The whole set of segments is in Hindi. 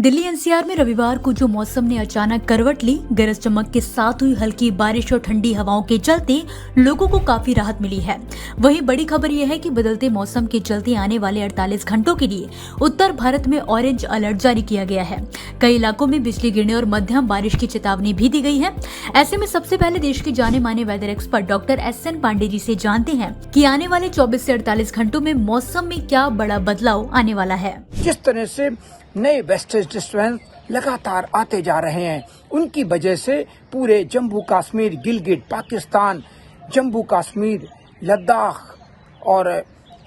दिल्ली एनसीआर में रविवार को जो मौसम ने अचानक करवट ली, गरज चमक के साथ हुई हल्की बारिश और ठंडी हवाओं के चलते लोगों को काफी राहत मिली है। वहीं बड़ी खबर यह है कि बदलते मौसम के चलते आने वाले 48 घंटों के लिए उत्तर भारत में ऑरेंज अलर्ट जारी किया गया है। कई इलाकों में बिजली गिरने और मध्यम बारिश की चेतावनी भी दी गई है। ऐसे में सबसे पहले देश के जाने माने weather expert doctor SN Pandey ji से जानते हैं कि आने वाले 24 से 48 घंटों में मौसम में क्या बड़ा बदलाव आने वाला है। जिस तरह से नए वेस्टेज डिस्टर्बेंस लगातार आते जा रहे हैं, उनकी वजह से पूरे जम्मू कश्मीर, गिलगिट पाकिस्तान, जम्मू कश्मीर, लद्दाख और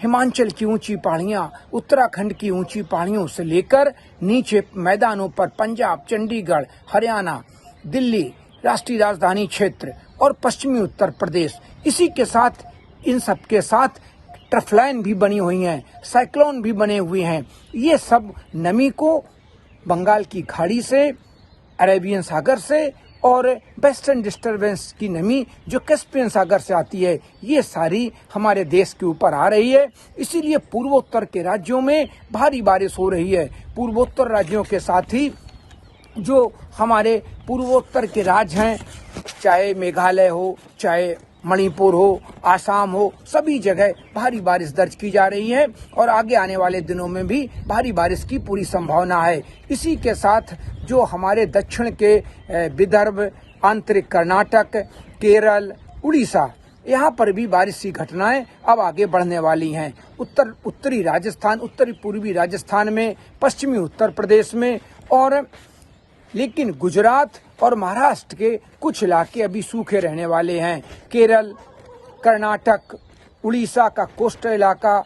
हिमाचल की ऊंची पहाड़ियां, उत्तराखंड की ऊंची पहाड़ियों से लेकर नीचे मैदानों पर पंजाब, चंडीगढ़, हरियाणा, दिल्ली, राष्ट्रीय राजधानी क्षेत्र और पश्चिमी उत्तर प्रदेश, इसी के साथ इन सब के साथ ट्रफलाइन भी बनी हुई हैं, साइक्लोन भी बने हुए हैं। ये सब नमी को बंगाल की खाड़ी से, अरेबियन सागर से और वेस्टर्न डिस्टर्बेंस की नमी जो कैस्पियन सागर से आती है, ये सारी हमारे देश के ऊपर आ रही है। इसीलिए पूर्वोत्तर के राज्यों में भारी बारिश हो रही है। पूर्वोत्तर राज्यों के साथ ही जो हमारे पूर्वोत्तर के राज्य हैं, चाहे मेघालय हो, चाहे मणिपुर हो, आसाम हो, सभी जगह भारी बारिश दर्ज की जा रही है और आगे आने वाले दिनों में भी भारी बारिश की पूरी संभावना है। इसी के साथ जो हमारे दक्षिण के विदर्भ, आंतरिक कर्नाटक, केरल, उड़ीसा, यहाँ पर भी बारिश की घटनाएं अब आगे बढ़ने वाली हैं। उत्तरी राजस्थान, उत्तरी पूर्वी राजस्थान में, पश्चिमी उत्तर प्रदेश में, और लेकिन गुजरात और महाराष्ट्र के कुछ इलाके अभी सूखे रहने वाले हैं। केरल, कर्नाटक, उड़ीसा का कोस्टल इलाका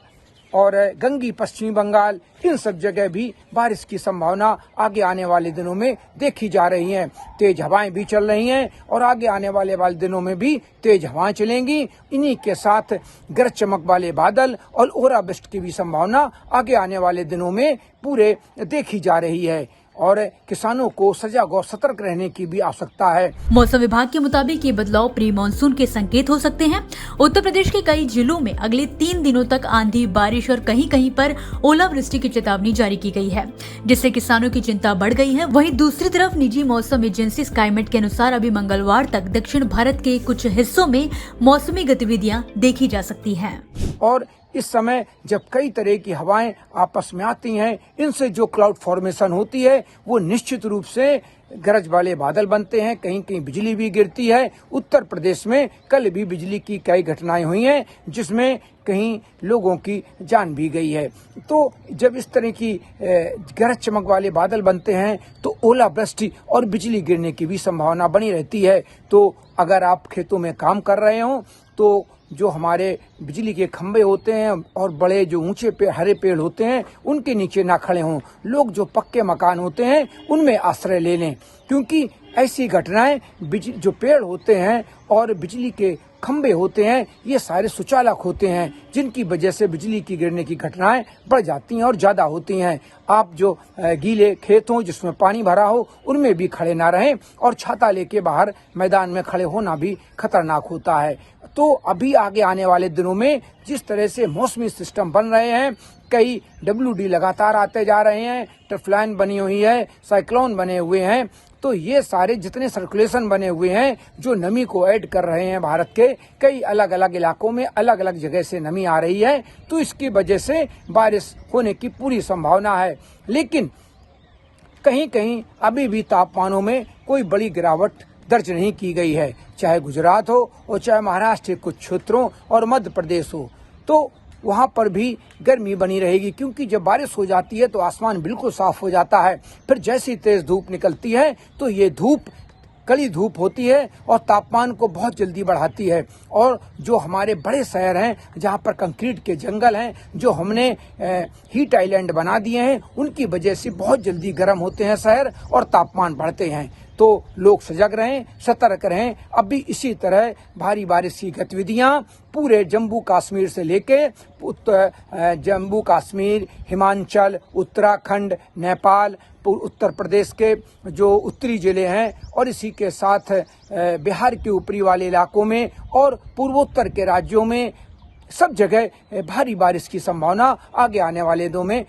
और गंगी पश्चिमी बंगाल, इन सब जगह भी बारिश की संभावना आगे आने वाले दिनों में देखी जा रही है। तेज हवाएं भी चल रही हैं और आगे आने वाले दिनों में भी तेज हवाएं चलेंगी। इन्हीं के साथ गरज चमक वाले बादल और ओलावृष्टि की भी संभावना आगे आने वाले दिनों में पूरे देखी जा रही है और किसानों को सजग और सतर्क रहने की भी आवश्यकता है। मौसम विभाग के मुताबिक ये बदलाव प्री मानसून के संकेत हो सकते हैं। उत्तर प्रदेश के कई जिलों में अगले 3 दिनों तक आंधी, बारिश और कहीं कहीं पर ओलावृष्टि की चेतावनी जारी की गई है, जिससे किसानों की चिंता बढ़ गई है। वहीं दूसरी तरफ निजी मौसम एजेंसी स्काईमेट के अनुसार अभी मंगलवार तक दक्षिण भारत के कुछ हिस्सों में मौसमी गतिविधियां देखी जा सकती हैं। और इस समय जब कई तरह की हवाएं आपस में आती हैं, इनसे जो क्लाउड फॉर्मेशन होती है वो निश्चित रूप से गरज वाले बादल बनते हैं। कहीं कहीं बिजली भी गिरती है। उत्तर प्रदेश में कल भी बिजली की कई घटनाएं हुई हैं, जिसमें कहीं लोगों की जान भी गई है। तो जब इस तरह की गरज चमक वाले बादल बनते हैं तो ओलावृष्टि और बिजली गिरने की भी संभावना बनी रहती है। तो अगर आप खेतों में काम कर रहे हो तो जो हमारे बिजली के खंभे होते हैं और बड़े जो ऊंचे हरे पेड़ होते हैं, उनके नीचे ना खड़े हों। लोग जो पक्के मकान होते हैं उनमें आश्रय ले लें, क्योंकि ऐसी घटनाएं जो पेड़ होते हैं और बिजली के खंभे होते हैं, ये सारे सुचालक होते हैं, जिनकी वजह से बिजली की गिरने की घटनाएं बढ़ जाती हैं और ज्यादा होती हैं। आप जो गीले खेत हों जिसमें पानी भरा हो, उनमें भी खड़े ना रहें और छाता लेके बाहर मैदान में खड़े होना भी खतरनाक होता है। तो अभी आगे आने वाले दिनों में जिस तरह से मौसमी सिस्टम बन रहे हैं, कई WD लगातार आते जा रहे हैं, ट्रफलाइन बनी हुई है, साइक्लोन बने हुए हैं, तो ये सारे जितने सर्कुलेशन बने हुए हैं जो नमी को ऐड कर रहे हैं, भारत के कई अलग अलग इलाकों में अलग अलग जगह से नमी आ रही है, तो इसकी वजह से बारिश होने की पूरी संभावना है। लेकिन कहीं कहीं अभी भी तापमानों में कोई बड़ी गिरावट दर्ज नहीं की गई है, चाहे गुजरात हो और चाहे महाराष्ट्र के कुछ क्षेत्रों और मध्य प्रदेश हो, तो वहाँ पर भी गर्मी बनी रहेगी। क्योंकि जब बारिश हो जाती है तो आसमान बिल्कुल साफ हो जाता है। फिर जैसी तेज धूप निकलती है तो ये धूप कड़ी धूप होती है और तापमान को बहुत जल्दी बढ़ाती है। और जो हमारे बड़े शहर हैं जहाँ पर कंक्रीट के जंगल हैं, जो हमने हीट आइलैंड बना दिए हैं, उनकी वजह से बहुत जल्दी गर्म होते हैं शहर और तापमान बढ़ते हैं। तो लोग सजग रहें, सतर्क रहें। अभी इसी तरह भारी बारिश की गतिविधियां पूरे जम्मू कश्मीर से लेके जम्मू कश्मीर, हिमाचल, उत्तराखंड, नेपाल, उत्तर प्रदेश के जो उत्तरी जिले हैं और इसी के साथ बिहार के ऊपरी वाले इलाकों में और पूर्वोत्तर के राज्यों में सब जगह भारी बारिश की संभावना आगे आने वाले दिनों में